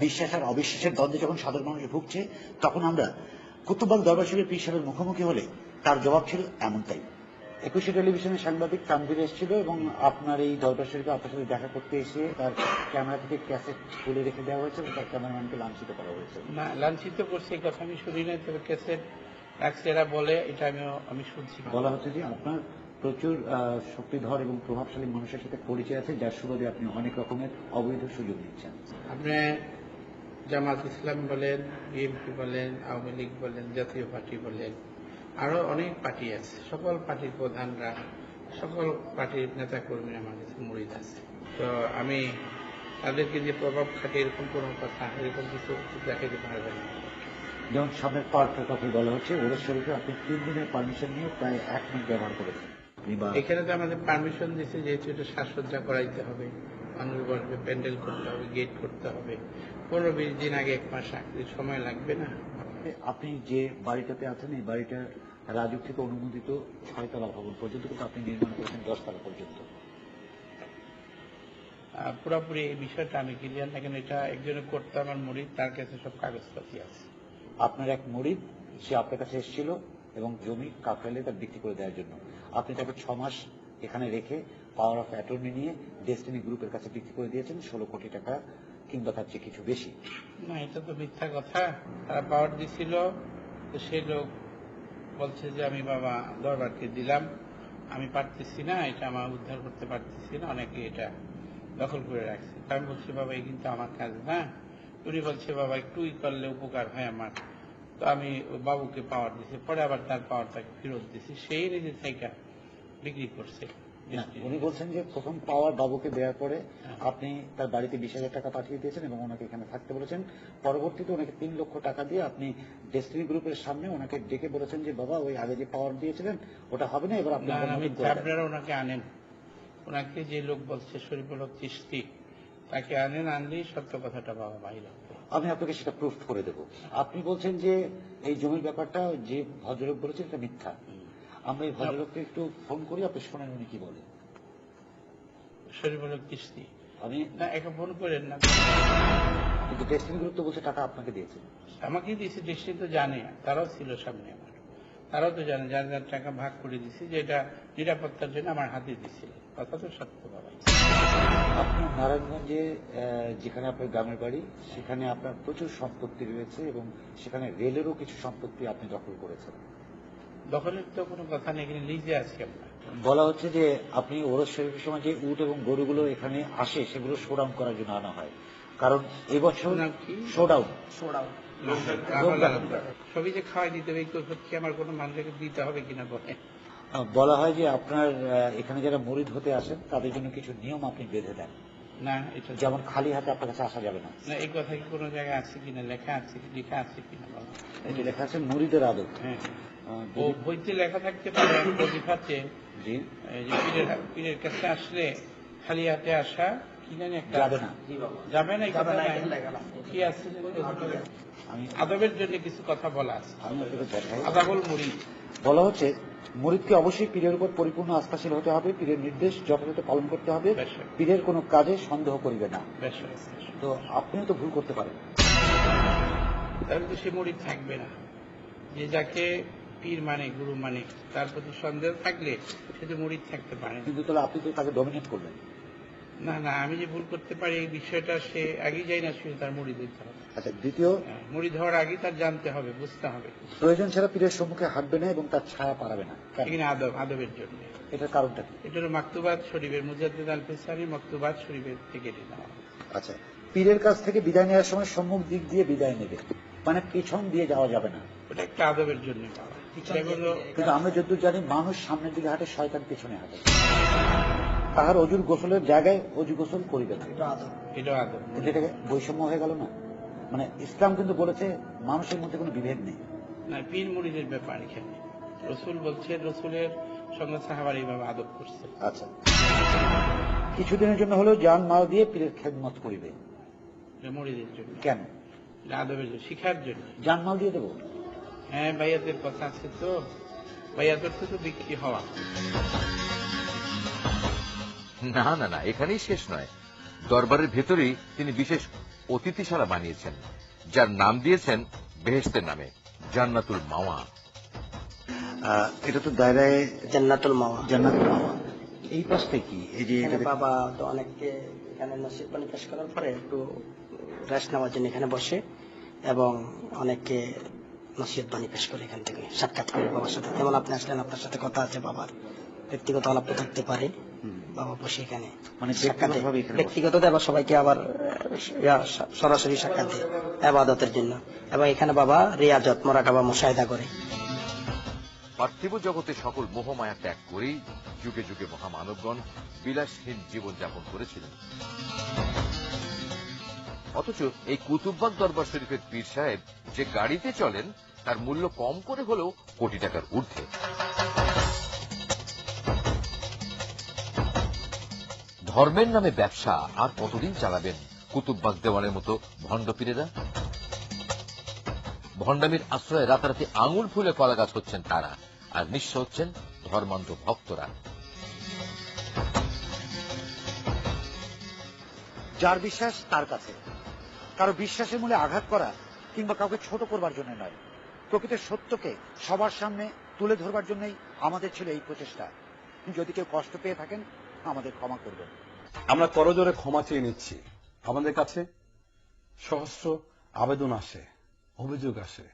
বিশ্বাস আর অবিশ্বাসের দ্বন্দ্বে যখন সাধারণ মানুষ ভুগছে, তখন আমরা কুতুববাগ দরবার শরীফ পীর সাহেবের মুখোমুখি হলে তার জবাব ছিল এমনটাই। একুশে টেলিভিশনের সাংবাদিক তানভীর এসেছিল এবং আপনার এই দরবার শরীফে আপনার সাথে দেখা করতে এসে তার ক্যামেরা থেকে ক্যাসেট খুলে রেখে দেওয়া হয়েছে এবং তার ক্যামেরাম্যানকে লাঞ্ছিত করা হয়েছে। না, লাঞ্ছিত করছে এই কথা আমি শুনি নাই, তবে ক্যাসেট রাখছে এরা বলে, এটা আমি শুনছি। বলা হচ্ছে যে আপনার প্রচুর শক্তিধর এবং প্রভাবশালী মানুষের সাথে পরিচয় আছে, যার সুবাদে আপনি অনেক রকমের অবৈধ সুযোগ নিচ্ছেন। আপনি জামাত ইসলাম বলেন, বিএনপি বলেন, আওয়ামী লীগ বলেন, জাতীয় পার্টি বলেন, আরো অনেক পার্টি আছে, সকল পার্টির প্রধানরা, সকল পার্টির নেতা কর্মীরা আমার কাছে মুরিদ আছে। তো আমি তাদেরকে যে প্রভাব খাটে এরকম কোনো কথা, এরকম কিছু দেখাতে পারবেন না। যেমন সামনের পার্কের কথা বলা হচ্ছে, ওরস শরীফে আপনি 3 দিনের পারমিশন নিয়ে প্রায় 1 মিনিট ব্যবহার করেছেন। এখানে তো আমাদের পারমিশন দিচ্ছে, যেহেতু এটা সাজসজ্জা করাইতে হবে, মানুষ বসবে, প্যান্ডেল করতে হবে, গেট করতে হবে, 15-20 দিন আগে, 1 মাস আগে সময় লাগবে না। আপনি যে বাড়িটাতে আছেন, এই বাড়িটা রাজুক থেকে অনুমোদিত 6 তলা ভবন পর্যন্ত, কিন্তু আপনি নির্মাণ করেছেন 10 তলা পর্যন্ত। পুরোপুরি এই বিষয়টা আমি ক্লিয়ার না, কেন এটা একজনের করতে আমার মুরিদ, তার কাছে সব কাগজপাতি আছে। আপনার এক মুরিদ, সে আপনার কাছে এসেছিল এবং জমি কাকরাইলে তার বিক্রি করে দেওয়ার জন্য আপনি তাকে 6 মাস এখানে রেখে পাওয়ার অফ অ্যাটর্নি নিয়ে ডেস্টিনি গ্রুপের কাছে বিক্রি করে দিয়েছেন 16 কোটি টাকা, কিংবা তার চেয়ে কিছু বেশি। না, এটা তো মিথ্যা কথা। তারা পাওয়ার দিছিল, তো সেই লোক বলছে যে আমি বাবা দরবারকে দিলাম, আমি পারতেছি না, এটা আমার উদ্ধার করতে পারতেছি না, অনেকে এটা দখল করে রাখছে। আমি বলছি বাবা এই কিন্তু আমার কাজ না। উনি বলছে বাবা একটু করলে উপকার হয় আমার। তো আমি বাবুকে পাওয়ার দিছি, পরে আবার তার পাওয়ারটাকে ফেরত দিছি, সেই নিজে থেকে বিক্রি করছে। উনি বলছেন যে প্রথম পাওয়ার বাবুকে দেওয়ার পরে আপনি তার বাড়িতে 20,000 টাকা পাঠিয়ে দিয়েছেন এবং ওনাকে এখানে থাকতে বলেছেন। পরবর্তীতে ওনাকে 3 লক্ষ টাকা দিয়ে আপনি ডেস্টিনি গ্রুপের সামনে ওনাকে ডেকে বলেছেন যে বাবা ওই আগে যে পাওয়ার দিয়েছিলেন ওটা হবে না, এবার আপনি আপনারা ওনাকে আনেন, ওনাকে যে লোক বলছে শরীফুল হক চিশতি, তাকে আনেন, আনলেই সত্য কথাটা বাবা বাইরে হবে। আমি আপনাকে সেটা প্রুফ করে দেব। আপনি বলছেন যে এই জমির ব্যাপারটা যে ভদ্রলোক বলেছেন এটা মিথ্যা। আমরা এই ভদ্রলোককে একটু ফোন করি, আপনি শোনেন উনি কি বলে। শরীফুল হক চিশতি, আমি না একে ফোন করেন না, কিন্তু ডেস্টিনি গ্রুপ তো বলছে টাকা আপনাকে দিয়েছে। আমাকেই দিয়েছে, দৃষ্টি তো জানে, তারাও ছিল সামনে আমার, তারাও তো জানে, যার যার টাকা ভাগ করে দিছি, যে এটা নিরাপত্তার জন্য আমার হাতে দিছিল, কথা তো সত্য বাবা। আপনি নারায়ণগঞ্জে যেখানে আপনার গ্রামের বাড়ি, সেখানে আপনার প্রচুর সম্পত্তি রয়েছে এবং সেখানে রেলেরও কিছু সম্পত্তি আপনি দখল করেছেন। দখলের তো কোনো কথা নেই, এখানে লিজে আছি আমরা। বলা হচ্ছে যে আপনি ওরস শরীফের সময় যে উট এবং গরুগুলো এখানে আসে সেগুলো শোডাউন করার জন্য আনা হয়, কারণ এবছর শোডাউন সবই যে খাওয়াই দিতে হবে, কি আমার কোনো মানুষকে দিতে হবে কিনা বলে। বলা হয় যে আপনার এখানে যারা মুরিদ হতে আসেন তাদের জন্য কিছু নিয়ম আপনি বেঁধে দেন, না এটা যেমন খালি হাতে আপনার কাছে আসা যাবে না। এই কথা কি কোনো জায়গায় আছে কিনা, লেখা আছে কিনা বলো। এই যে লেখা আছে মুরিদের আদত। হ্যাঁ, ও বইতে লেখা থাকতে পারে, ওজিফাতে জি, যে পীরের কাছে আসলে খালি হাতে আসা কি জানি একটা যাবে না, যাবে না, কি আছে আমি আদবের জন্য কিছু কথা বলা আছে, আমি আপনাকে দেখাই। আদাবল মুরিদ বলা হচ্ছে মুরিদকে অবশ্যই পীরের উপর পরিপূর্ণ আস্থাশীল হতে হবে, পীরের নির্দেশ যথাযথ পালন করতে হবে, পীরের কোনো কাজে সন্দেহ করিবে না। তো আপনিও তো ভুল করতে পারেন, তাহলে তো সে মুরিদ থাকবে না। যে যাকে পীর মানে, গুরু মানে, তার প্রতি সন্দেহ থাকলে সে তো মুরিদ থাকতে পারে। কিন্তু তাহলে আপনি তো তাকে ডমিনেট করলেন। না না, আমি যে ভুল করতে পারি এই বিষয়টা সে আগেই যাই না, শুধু তার মুরিদ হইতে হবে। আচ্ছা, দ্বিতীয়, মুরিদ হওয়ার আগেই তার জানতে হবে, বুঝতে হবে। প্রয়োজন ছাড়া পীরের সম্মুখে হাঁটবে না এবং তার ছায়া পারাবে না। এখানে আদবের জন্য। এটার কারণটা কি? এটা হলো মাকতুবাত শরীফের, মুজাদ্দিদ আল ফিসানি মাকতুবাত শরীফের থেকে নেওয়া। আচ্ছা, পীরের কাছ থেকে বিদায় নেওয়ার সময় সম্মুখ দিক দিয়ে বিদায় নেবে, মানে পিছন দিয়ে যাওয়া যাবে না। ওটা একটা আদবের জন্য পাওয়া। কিন্তু আমরা যতদূর জানি মানুষ সামনের দিকে হাঁটে, শয়তান পিছনে হাঁটে। তাহার অজুর গোসলের জায়গায় অজু গোসল করিবে না, এটা আদব। কিন্তু এটাকে বৈষম্য হয়ে গেল না? মানে ইসলাম কিন্তু বলেছে মানুষের মধ্যে কোনো বিভেদ নেই। না, পীর মুরিদের ব্যাপার এখানে রসুল বলছে, রসুলের সঙ্গে সাহাবার এইভাবে আদব করছে। আচ্ছা, কিছুদিনের জন্য হলেও জান মাল দিয়ে পীরের খেদমত করিবে, মুরিদের জন্য। কেন? আদবের জন্য, শিখার জন্য। জান মাল দিয়ে দেবো? হ্যাঁ, বাইয়াতের কথা আছে তো, বাইয়াতের তো বিক্রি হওয়া। না না না, এখানেই শেষ নয়, দরবারের ভেতরেই তিনি বিশেষ অতিথিশালা বানিয়েছেন, যার নাম দিয়েছেন বেহেশতের নামে, জান্নাতুল মাওয়া। এটা তো দায়রায় জান্নাতুল মাওয়া। জান্নাতুল মাওয়া। এই পাশটা কি? এই যে এখানে এটা বাবা তো অনেককে এখানে নসিব পানি পেশ করার পরে একটু রেস্ট নেওয়ার জন্য এখানে বসে, এবং অনেককে নসিহত বাণী পেশ করে এখান থেকে সাক্ষাৎ করে বাবার সাথে। যেমন আপনি আসলেন, আপনার সাথে কথা আছে, বাবার ব্যক্তিগত আলাপ থাকতে পারে। বাবা বসে এখানে মানে সাক্ষাৎ ব্যক্তিগতভাবে এখানে বসে। ব্যক্তিগত আবার সবাইকে আবার সরাসরি সাক্ষাৎ দেয় ইবাদতের জন্য। এবং এখানে বাবা রিয়াজত মোরাকাবা মুশাহিদা করে। পার্থিব জগতে সকল মোহমায়া ত্যাগ করেই যুগে যুগে মহামানবগণ বিলাসহীন জীবনযাপন করেছিলেন। অথচ এই কুতুববাগ দরবার শরীফের পীর সাহেব যে গাড়িতে চলেন তার মূল্য কম করে হলেও কোটি টাকার ঊর্ধ্বে। ধর্মের নামে ব্যবসা আর কতদিন চালাবেন কুতুববাগ দেওয়ানের মতো ভণ্ড পীরেরা? ভণ্ডামির আশ্রয়ে রাতারাতি আঙুল ফুলে কলা গাছ হচ্ছেন তারা, আর নিঃস্ব হচ্ছেন ধর্মান্ধ ভক্তরা। যার বিশ্বাস তার কাছে, কারো বিশ্বাসের মূলে আঘাত করা কিংবা কাউকে ছোট করবার জন্য নয়, প্রকৃতির সত্যকে সবার সামনে তুলে ধরবার জন্যই আমাদের ছিল এই প্রচেষ্টা। যদি কেউ কষ্ট পেয়ে থাকেন আমাদের ক্ষমা করবেন। আমরা করজোরে ক্ষমা চেয়ে নিচ্ছি। আমাদের কাছে সহস্র আবেদন আসে, অভিযোগ আসে,